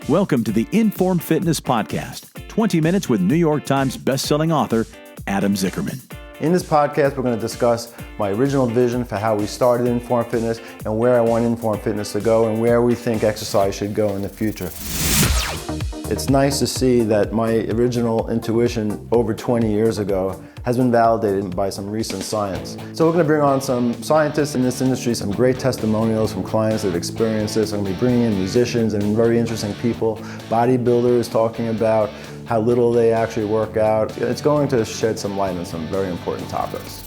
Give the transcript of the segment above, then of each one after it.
Welcome to the Informed Fitness Podcast, 20 minutes with New York Times bestselling author Adam Zickerman. In this podcast, we're going to discuss my original vision for how we started Informed Fitness and where I want Informed Fitness to go and where we think exercise should go in the future. It's nice to see that my original intuition over 20 years ago has been validated by some recent science. So we're going to bring on some scientists in this industry, some great testimonials from clients that have experienced this. I'm going to be bringing in musicians and very interesting people, bodybuilders talking about how little they actually work out. It's going to shed some light on some very important topics.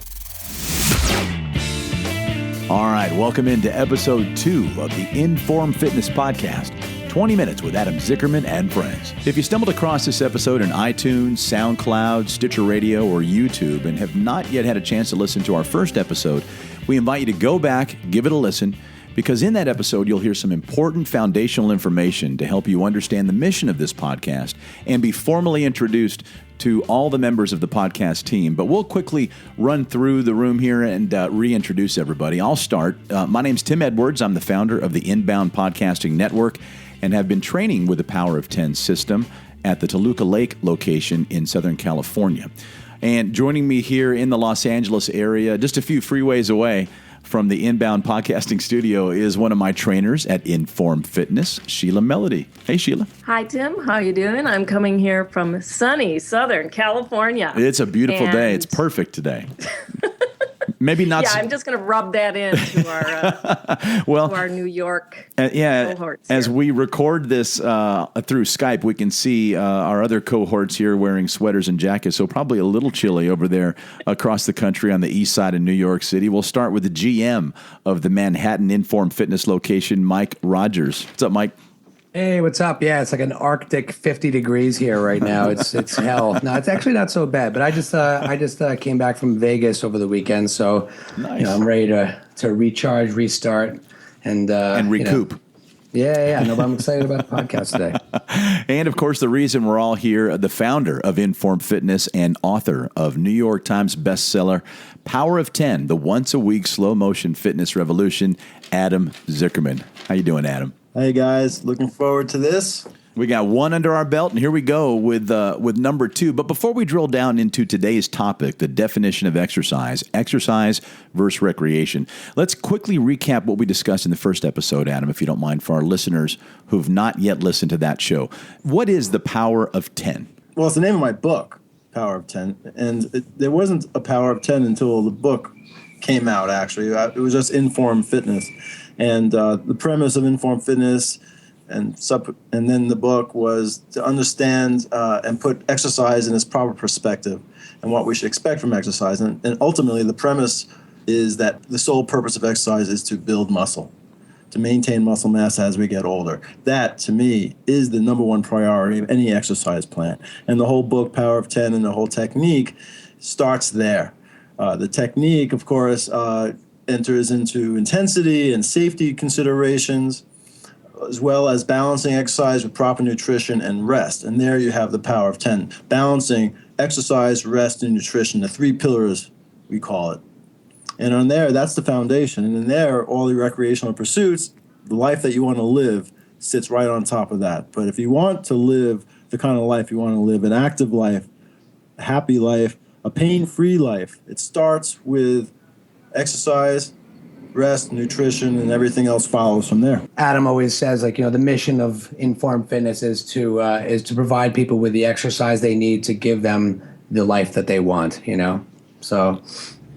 All right, welcome into episode 2 of the Informed Fitness Podcast, 20 minutes with Adam Zickerman and friends. If you stumbled across this episode in iTunes, SoundCloud, Stitcher Radio, or YouTube and have not yet had a chance to listen to our first episode, we invite you to go back, give it a listen, because in that episode, you'll hear some important foundational information to help you understand the mission of this podcast and be formally introduced to all the members of the podcast team. But we'll quickly run through the room here and reintroduce everybody. I'll start. My name's Tim Edwards. I'm the founder of the Inbound Podcasting Network and have been training with the Power of 10 system at the Toluca Lake location in Southern California. And joining me here in the Los Angeles area, just a few freeways away from the Inbound Podcasting Studio, is one of my trainers at Informed Fitness, Sheila Melody. Hey, Sheila. Hi, Tim. How you doing? I'm coming here from sunny Southern California. It's a beautiful day. It's perfect today. Maybe not. Yeah, I'm just going to rub that into our to our New York cohorts. As we record this through Skype, we can see our other cohorts here wearing sweaters and jackets, so probably a little chilly over there across the country on the east side of New York City. We'll start with the GM of the Manhattan Informed Fitness location, Mike Rogers. What's up, Mike? Hey, what's up? Yeah, it's like an Arctic 50 degrees here right now. It's hell. No, it's actually not so bad. But I just came back from Vegas over the weekend, so nice. I'm ready to recharge, restart, and recoup. No, but I'm excited about the podcast today. And of course, the reason we're all here, the founder of Informed Fitness and author of New York Times bestseller Power of 10: The Once a Week Slow Motion Fitness Revolution, Adam Zickerman. How you doing, Adam? Hey guys, looking forward to this. We got one under our belt, and here we go with number 2. But before we drill down into today's topic, the definition of exercise versus recreation, let's quickly recap what we discussed in the first episode, Adam, if you don't mind, for our listeners who've not yet listened to that show. What is the Power of 10? Well, it's the name of my book, Power of 10, and there wasn't a Power of 10 until the book came out, actually. It was just Informed Fitness. And the premise of Informed Fitness and then the book was to understand and put exercise in its proper perspective and what we should expect from exercise. And ultimately, the premise is that the sole purpose of exercise is to build muscle, to maintain muscle mass as we get older. That, to me, is the number one priority of any exercise plan. And the whole book, Power of 10, and the whole technique starts there. The technique, of course, enters into intensity and safety considerations, as well as balancing exercise with proper nutrition and rest. And there you have the Power of 10, balancing exercise, rest, and nutrition, the 3 pillars, we call it. And on there, that's the foundation. And in there, all the recreational pursuits, the life that you want to live, sits right on top of that. But if you want to live the kind of life you want to live, an active life, a happy life, a pain-free life, it starts with exercise, rest, nutrition, and everything else follows from there. Adam always says, the mission of Informed Fitness is to provide people with the exercise they need to give them the life that they want. So,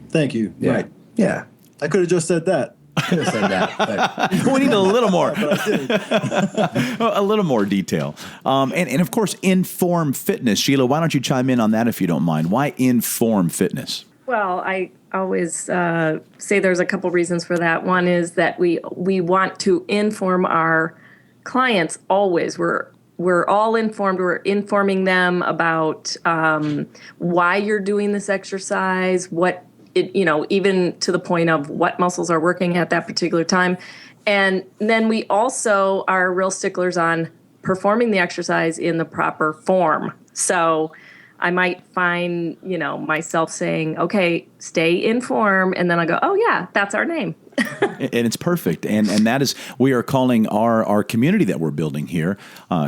thank you. Yeah. Right. Yeah. I could have just said that. Could have said that. But We need a little more. But I didn't. A little more detail. And of course, Informed Fitness. Sheila, why don't you chime in on that if you don't mind? Why Informed Fitness? Well, I always say there's a couple reasons for that. One is that we want to inform our clients always. We're all informed. We're informing them about why you're doing this exercise, even to the point of what muscles are working at that particular time. And then we also are real sticklers on performing the exercise in the proper form. So I might find, myself saying, okay, stay in form. And then I go, oh, yeah, that's our name. And it's perfect. And that is, we are calling our community that we're building here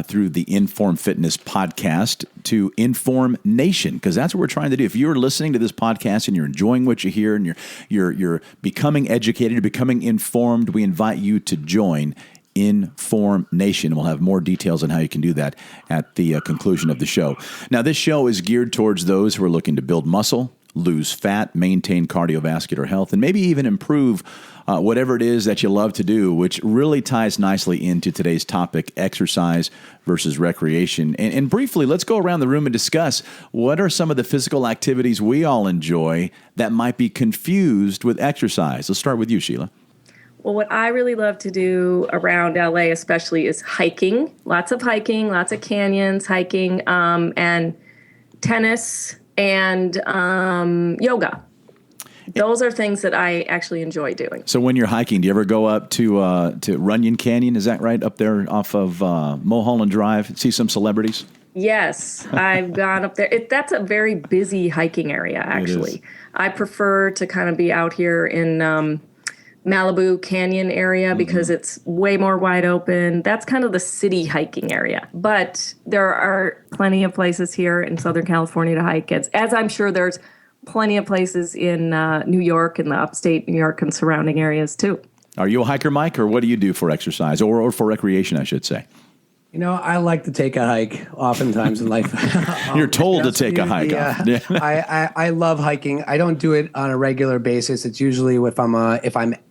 through the Inform Fitness podcast to Inform Nation, because that's what we're trying to do. If you're listening to this podcast and you're enjoying what you hear and you're becoming educated, you're becoming informed, we invite you to join Inform Nation. We'll have more details on how you can do that at the conclusion of the show. Now, this show is geared towards those who are looking to build muscle, lose fat, maintain cardiovascular health, and maybe even improve whatever it is that you love to do, which really ties nicely into today's topic, exercise versus recreation. And briefly, let's go around the room and discuss what are some of the physical activities we all enjoy that might be confused with exercise. Let's start with you, Sheila. Well, what I really love to do around LA especially is hiking, lots of canyons, hiking, and tennis and yoga. Those are things that I actually enjoy doing. So when you're hiking, do you ever go up to Runyon Canyon? Is that right? Up there off of Mulholland Drive? See some celebrities? Yes, I've gone up there. That's a very busy hiking area, actually. I prefer to kind of be out here in Malibu Canyon area because it's way more wide open. That's kind of the city hiking area. But there are plenty of places here in Southern California to hike, as I'm sure there's plenty of places in New York and the upstate New York and surrounding areas too. Are you a hiker, Mike, or what do you do for exercise or for recreation, I should say? I like to take a hike oftentimes in life. You're told to take a hike. Yeah. I love hiking. I don't do it on a regular basis. It's usually if I'm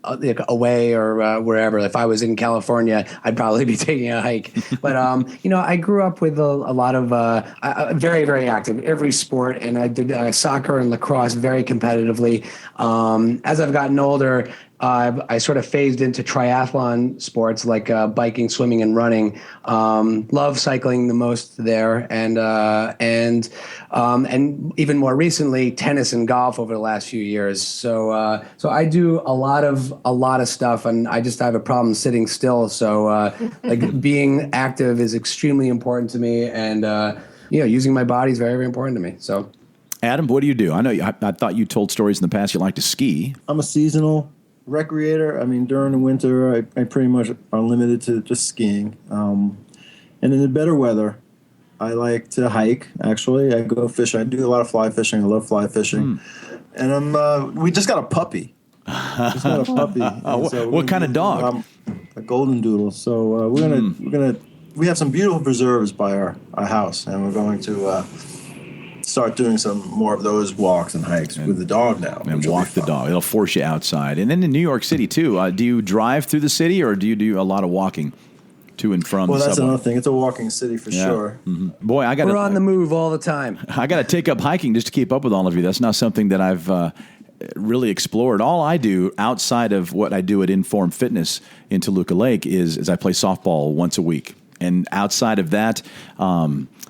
away or wherever. If I was in California, I'd probably be taking a hike. But I grew up with a lot of very, very active every sport, and I did soccer and lacrosse very competitively. As I've gotten older, I sort of phased into triathlon sports like biking, swimming, and running. Love cycling the most there, and even more recently, tennis and golf over the last few years. So I do a lot of stuff, and I just have a problem sitting still. So being active is extremely important to me, and using my body is very, very important to me. So, Adam, what do you do? I know I thought you told stories in the past. You like to ski. I'm a seasonal recreator. I mean, during the winter, I pretty much are limited to just skiing. And in the better weather, I like to hike. Actually, I go fishing. I do a lot of fly fishing. I love fly fishing. And we just got a puppy. So what kind of dog? A golden doodle. So we have some beautiful preserves by our house, and we're going to start doing some more of those walks and hikes with the dog now. And walk the dog. It'll force you outside. And then in New York City, too, do you drive through the city or do you do a lot of walking to and from the subway? Well, that's another thing. It's a walking city for sure. Mm-hmm. Boy, we're on the move all the time. I got to take up hiking just to keep up with all of you. That's not something that I've really explored. All I do outside of what I do at Inform Fitness in Toluca Lake is I play softball once a week. And outside of that,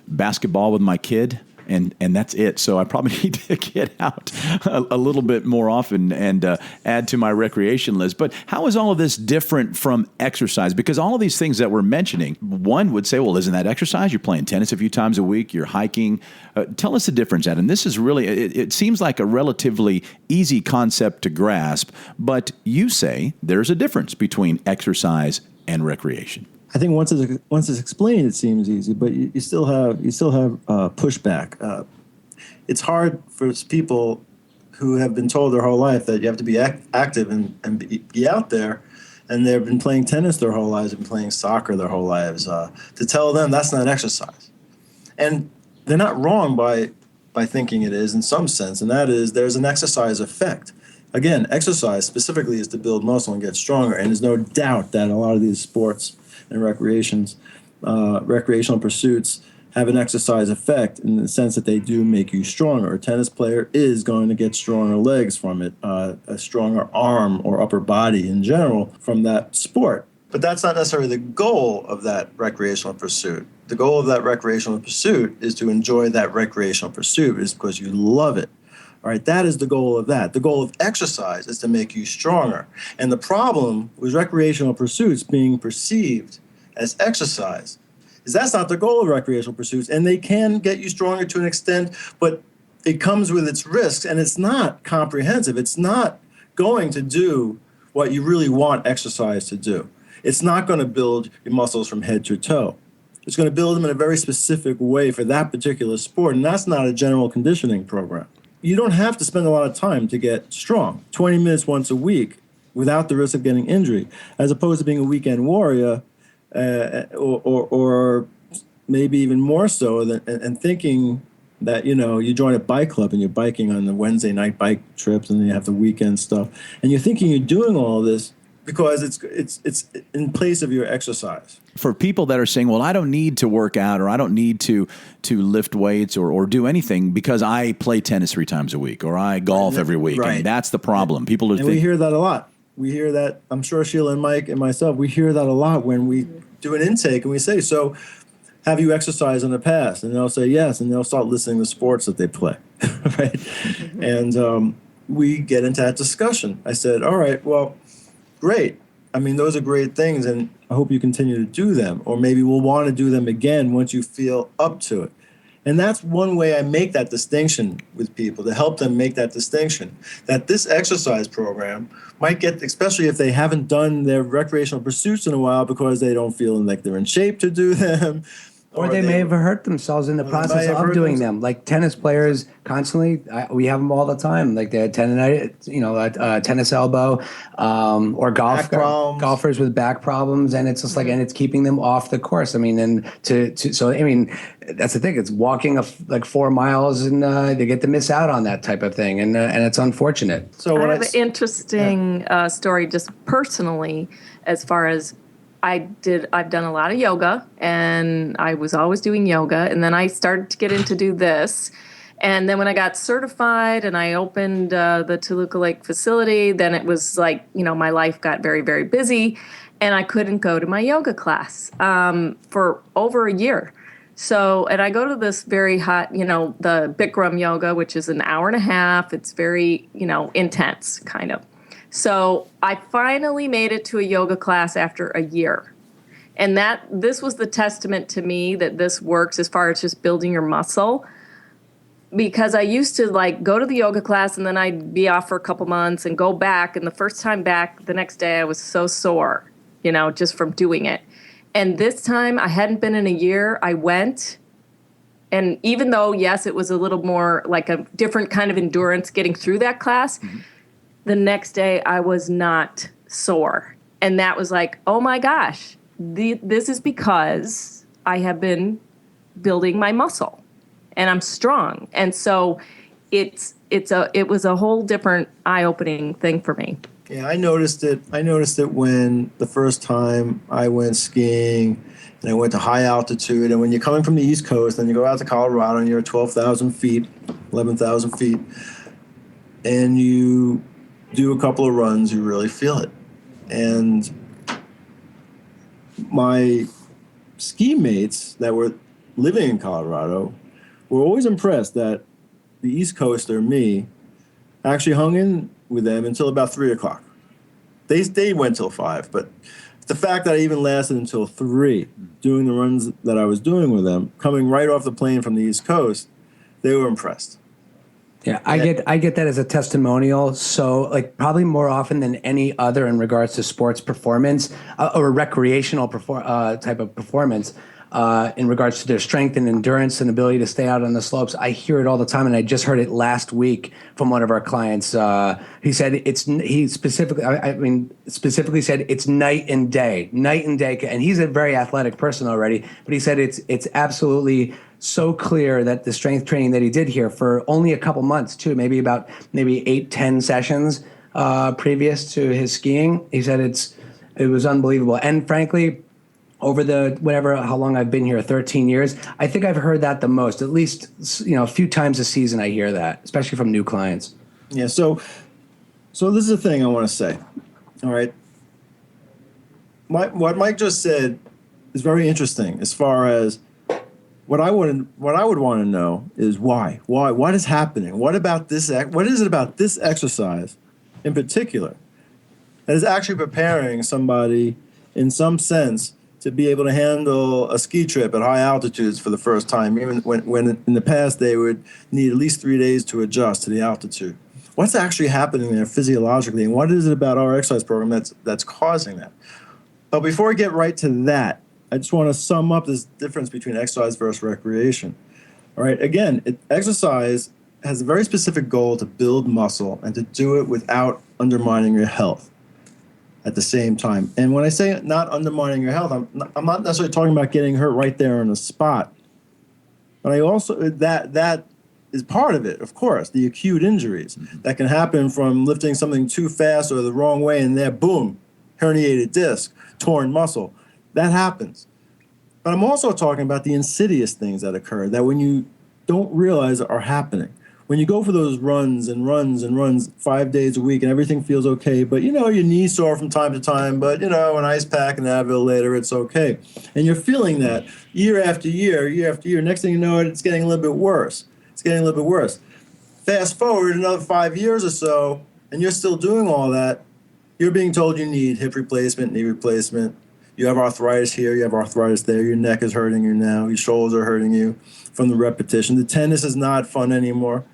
basketball with my kid. And that's it. So I probably need to get out a little bit more often and add to my recreation list. But how is all of this different from exercise? Because all of these things that we're mentioning, one would say, well, isn't that exercise? You're playing tennis a few times a week. You're hiking. Tell us the difference, Adam. This is really, it seems like a relatively easy concept to grasp. But you say there's a difference between exercise and recreation. I think once it's explained, it seems easy, but you still have pushback. It's hard for people who have been told their whole life that you have to be active and be out there, and they've been playing tennis their whole lives, and playing soccer their whole lives. To tell them that's not exercise, and they're not wrong by thinking it is in some sense, and that is there's an exercise effect. Again, exercise specifically is to build muscle and get stronger, and there's no doubt that a lot of these sports and recreational pursuits have an exercise effect in the sense that they do make you stronger. A tennis player is going to get stronger legs from it, a stronger arm or upper body in general from that sport. But that's not necessarily the goal of that recreational pursuit. The goal of that recreational pursuit is to enjoy that recreational pursuit is because you love it. All right, that is the goal of that. The goal of exercise is to make you stronger. And the problem with recreational pursuits being perceived as exercise is that's not the goal of recreational pursuits. And they can get you stronger to an extent, but it comes with its risks, and it's not comprehensive. It's not going to do what you really want exercise to do. It's not going to build your muscles from head to toe. It's going to build them in a very specific way for that particular sport, and that's not a general conditioning program. You don't have to spend a lot of time to get strong. 20 minutes once a week without the risk of getting injury, as opposed to being a weekend warrior, or maybe even more so, and thinking that, you join a bike club and you're biking on the Wednesday night bike trips, and then you have the weekend stuff, and you're thinking you're doing all this because it's in place of your exercise. For people that are saying, well, I don't need to work out, or I don't need to lift weights or do anything because I play tennis 3 times a week, or I golf every week. Right. And that's the problem. People are we hear that a lot. We hear that, I'm sure Sheila and Mike and myself, we hear that a lot when we do an intake and we say, so have you exercised in the past? And they'll say yes, and they'll start listing the sports that they play, right? And we get into that discussion. I said, all right, well, great. I mean, those are great things, and I hope you continue to do them, or maybe we'll want to do them again once you feel up to it. And that's one way I make that distinction with people, to help them make that distinction, that this exercise program might get, especially if they haven't done their recreational pursuits in a while because they don't feel like they're in shape to do them. Or they may have hurt themselves in the process of doing them. Like tennis players constantly, we have them all the time. Like they had tendonitis, tennis elbow, or golfers with back problems, and it's just like, and it's keeping them off the course. I mean, and that's the thing. It's walking like 4 miles, and they get to miss out on that type of thing, and it's unfortunate. So I have an interesting story, just personally, as far as. I've done a lot of yoga, and I was always doing yoga, and then I started to get into do this. And then when I got certified and I opened the Toluca Lake facility, then it was like, my life got very, very busy, and I couldn't go to my yoga class for over a year. So, and I go to this very hot, the Bikram yoga, which is an hour and a half. It's very, intense kind of. So I finally made it to a yoga class after a year. And this was the testament to me that this works as far as just building your muscle. Because I used to go to the yoga class, and then I'd be off for a couple months and go back. And the first time back, the next day I was so sore, just from doing it. And this time I hadn't been in a year. I went. And even though, yes, it was a little more like a different kind of endurance getting through that class, the next day I was not sore. And that was like, oh my gosh, this is because I have been building my muscle and I'm strong. And so it was a whole different eye-opening thing for me. Yeah, I noticed it when the first time I went skiing, and I went to high altitude. And when you're coming from the East Coast and you go out to Colorado and you're at 12,000 feet, 11,000 feet, and you do a couple of runs, you really feel it. And my ski mates that were living in Colorado were always impressed that the East Coaster, me, actually hung in with them until about 3 o'clock. They went till 5, but the fact that I even lasted until 3 doing the runs that I was doing with them, coming right off the plane from the East Coast, they were impressed. Yeah, I get that as a testimonial. So, probably more often than any other in regards to sports performance or recreational type of performance, in regards to their strength and endurance and ability to stay out on the slopes. I hear it all the time, and I just heard it last week from one of our clients. He said he specifically said it's night and day, and he's a very athletic person already. But he said it's absolutely so clear that the strength training that he did here for only a couple months too, maybe 8-10 sessions previous to his skiing. He said it was unbelievable. And frankly, over how long I've been here, 13 years, I think I've heard that the most. At least a few times a season I hear that, especially from new clients. Yeah. So this is the thing I want to say. All right. What Mike just said is very interesting as far as what I would want to know is why? What is happening? What is it about this exercise in particular that is actually preparing somebody in some sense to be able to handle a ski trip at high altitudes for the first time, even when in the past they would need at least 3 days to adjust to the altitude. What's actually happening there physiologically, and what is it about our exercise program that's causing that? But before I get right to that, I just want to sum up this difference between exercise versus recreation. All right, again, exercise has a very specific goal to build muscle and to do it without undermining your health at the same time. And when I say not undermining your health, I'm not necessarily talking about getting hurt right there on the spot. But I also, that is part of it, of course, the acute injuries that can happen from lifting something too fast or the wrong way, and there, boom, herniated disc, torn muscle. That happens. But I'm also talking about the insidious things that occur that when you don't realize are happening. When you go for those runs 5 days a week and everything feels okay, but your knees sore from time to time, but an ice pack and Advil later, it's okay. And you're feeling that year after year. Next thing you know, it's getting a little bit worse. Fast forward another 5 years or so, and you're still doing all that. You're being told you need hip replacement, knee replacement. You have arthritis here, you have arthritis there. Your neck is hurting you now. Your shoulders are hurting you from the repetition. The tennis is not fun anymore.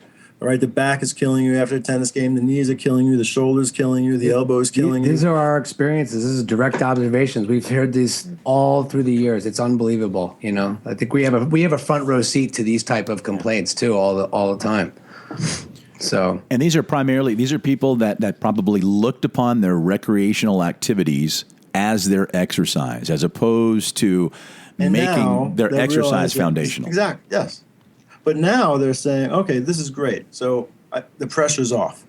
All right, the back is killing you after a tennis game. The knees are killing you. The shoulders killing you. The elbows killing you. These are our experiences. This is direct observations. We've heard these all through the years. It's unbelievable. I think we have a front row seat to these type of complaints too, all the time. So, and these are people that probably looked upon their recreational activities as their exercise, as opposed to making their exercise foundational. Exactly. Yes. But now they're saying, okay, this is great. So the pressure's off.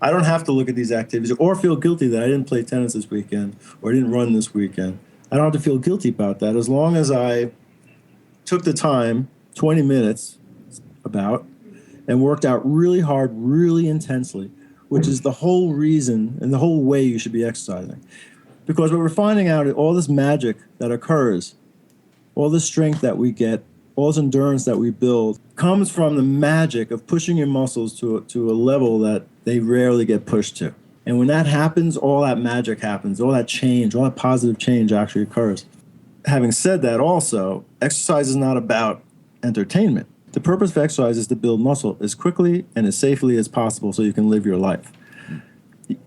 I don't have to look at these activities or feel guilty that I didn't play tennis this weekend or I didn't run this weekend. I don't have to feel guilty about that as long as I took the time, 20 minutes about, and worked out really hard, really intensely, which is the whole reason and the whole way you should be exercising. Because what we're finding out is all this magic that occurs, all this strength that we get, all this endurance that we build comes from the magic of pushing your muscles to a level that they rarely get pushed to. And when that happens, all that magic happens, all that change, all that positive change actually occurs. Having said that also, exercise is not about entertainment. The purpose of exercise is to build muscle as quickly and as safely as possible so you can live your life.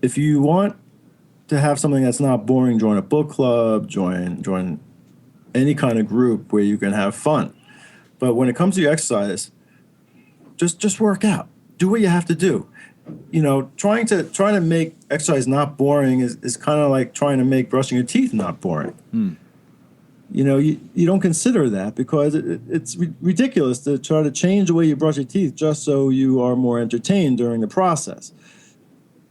If you want to have something that's not boring, join a book club, join any kind of group where you can have fun. But when it comes to your exercise, just work out. Do what you have to do. Trying to make exercise not boring is kind of like trying to make brushing your teeth not boring. You don't consider that because it's ridiculous to try to change the way you brush your teeth just so you are more entertained during the process,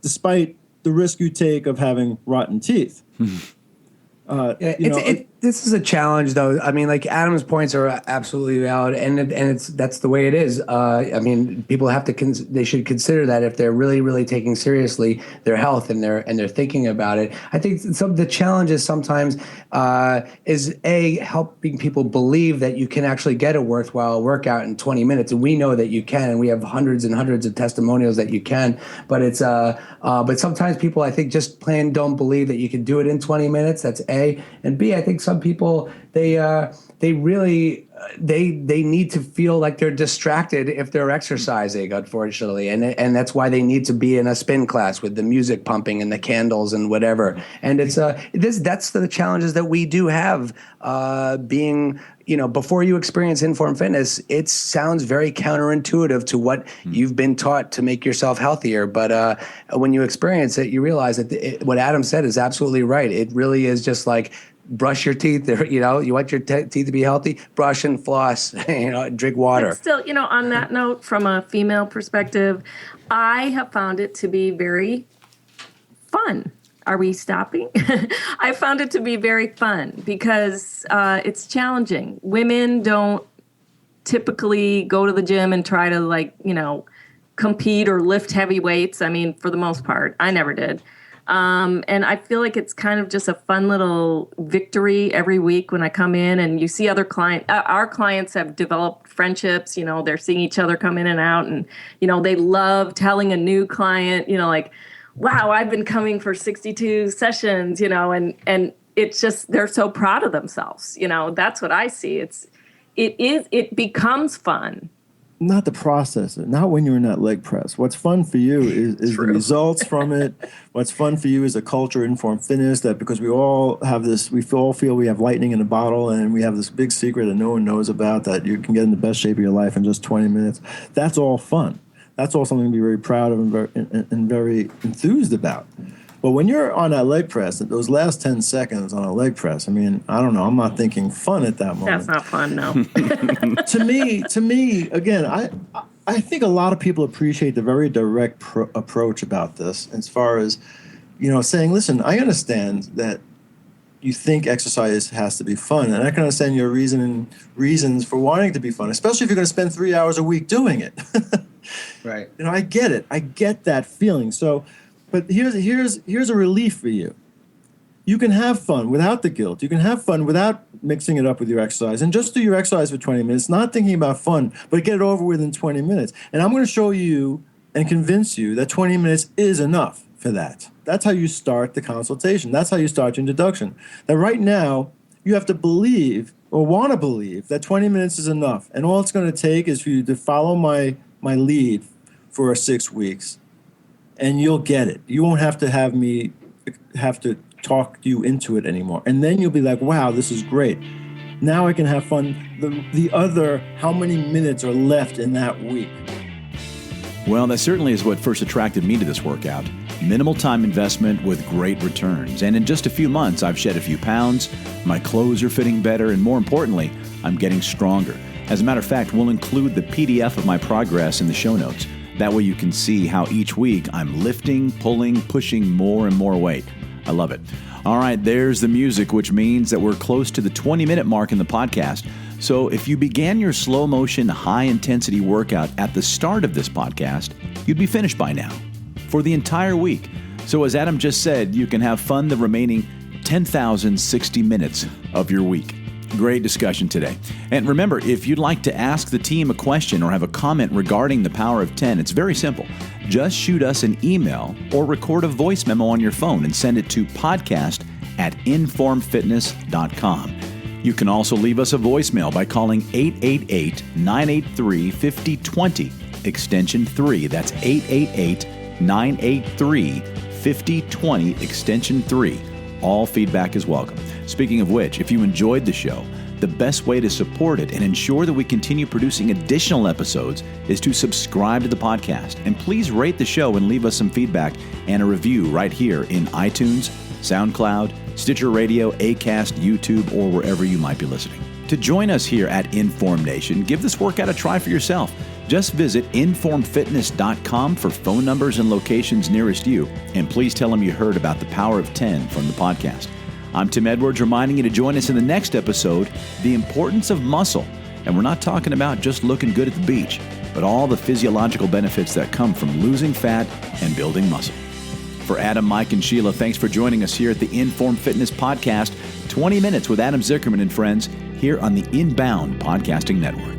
despite the risk you take of having rotten teeth. This is a challenge, though. I mean, like Adam's points are absolutely valid, and that's the way it is. I mean, people have to they should consider that if they're really, really taking seriously their health and they're thinking about it. I think some of the challenges sometimes is helping people believe that you can actually get a worthwhile workout in 20 minutes, and we know that you can, and we have hundreds and hundreds of testimonials that you can. But it's but sometimes people, I think, just plain don't believe that you can do it in 20 minutes. That's A, and B, I think some people they really need to feel like they're distracted if they're exercising, unfortunately, and that's why they need to be in a spin class with the music pumping and the candles and whatever. And it's that's the challenges that we do have. Being before you experience Informed Fitness, it sounds very counterintuitive to what you've been taught to make yourself healthier. But when you experience it, you realize that what Adam said is absolutely right. It really is just like brush your teeth. You want your teeth to be healthy, brush and floss, drink water. But still, on that note, from a female perspective, I have found it to be very fun. Are we stopping? I found it to be very fun because it's challenging. Women don't typically go to the gym and try to compete or lift heavy weights. I mean, for the most part, I never did. And I feel like it's kind of just a fun little victory every week when I come in and you see other clients. Our clients have developed friendships. They're seeing each other come in and out, and they love telling a new client, wow, I've been coming for 62 sessions, and it's just they're so proud of themselves. That's what I see. It becomes fun. Not the process, not when you're in that leg press. What's fun for you is the results from it. What's fun for you is a culture of informed fitness, that because we all have this, we all feel we have lightning in a bottle, and we have this big secret that no one knows about, that you can get in the best shape of your life in just 20 minutes. That's all fun. That's all something to be very proud of and very enthused about. But when you're on that leg press, those last 10 seconds on a leg press, I mean, I don't know. I'm not thinking fun at that moment. That's not fun, no. To me, again, I think a lot of people appreciate the very direct approach about this, as far as, saying, listen, I understand that you think exercise has to be fun, and I can understand your reasons for wanting it to be fun, especially if you're going to spend 3 hours a week doing it. Right. I get it. I get that feeling. So. But here's a relief for you. You can have fun without the guilt. You can have fun without mixing it up with your exercise. And just do your exercise for 20 minutes, not thinking about fun, but get it over with in 20 minutes. And I'm going to show you and convince you that 20 minutes is enough for that. That's how you start the consultation. That's how you start your introduction. That right now, you have to believe or want to believe that 20 minutes is enough. And all it's going to take is for you to follow my lead for 6 weeks. And you'll get it. You won't have to have me have to talk you into it anymore. And then you'll be like, wow, this is great. Now I can have fun. The other, how many minutes are left in that week? Well, that certainly is what first attracted me to this workout. Minimal time investment with great returns. And in just a few months, I've shed a few pounds, my clothes are fitting better, and more importantly, I'm getting stronger. As a matter of fact, we'll include the PDF of my progress in the show notes. That way you can see how each week I'm lifting, pulling, pushing more and more weight. I love it. All right, there's the music, which means that we're close to the 20-minute mark in the podcast. So if you began your slow motion, high-intensity workout at the start of this podcast, you'd be finished by now for the entire week. So as Adam just said, you can have fun the remaining 10,060 minutes of your week. Great discussion today. And remember, if you'd like to ask the team a question or have a comment regarding the Power of 10, it's very simple. Just shoot us an email or record a voice memo on your phone and send it to podcast@informfitness.com. You can also leave us a voicemail by calling 888-983-5020, extension 3. That's 888-983-5020, extension 3. All feedback is welcome. Speaking of which, if you enjoyed the show, the best way to support it and ensure that we continue producing additional episodes is to subscribe to the podcast. And please rate the show and leave us some feedback and a review right here in iTunes, SoundCloud, Stitcher Radio, Acast, YouTube, or wherever you might be listening. To join us here at Inform Nation, give this workout a try for yourself. Just visit informfitness.com for phone numbers and locations nearest you, and please tell them you heard about the Power of 10 from the podcast. I'm Tim Edwards, reminding you to join us in the next episode, The Importance of Muscle. And we're not talking about just looking good at the beach, but all the physiological benefits that come from losing fat and building muscle. For Adam, Mike, and Sheila, thanks for joining us here at the Inform Fitness Podcast, 20 minutes with Adam Zickerman and friends here on the Inbound Podcasting Network.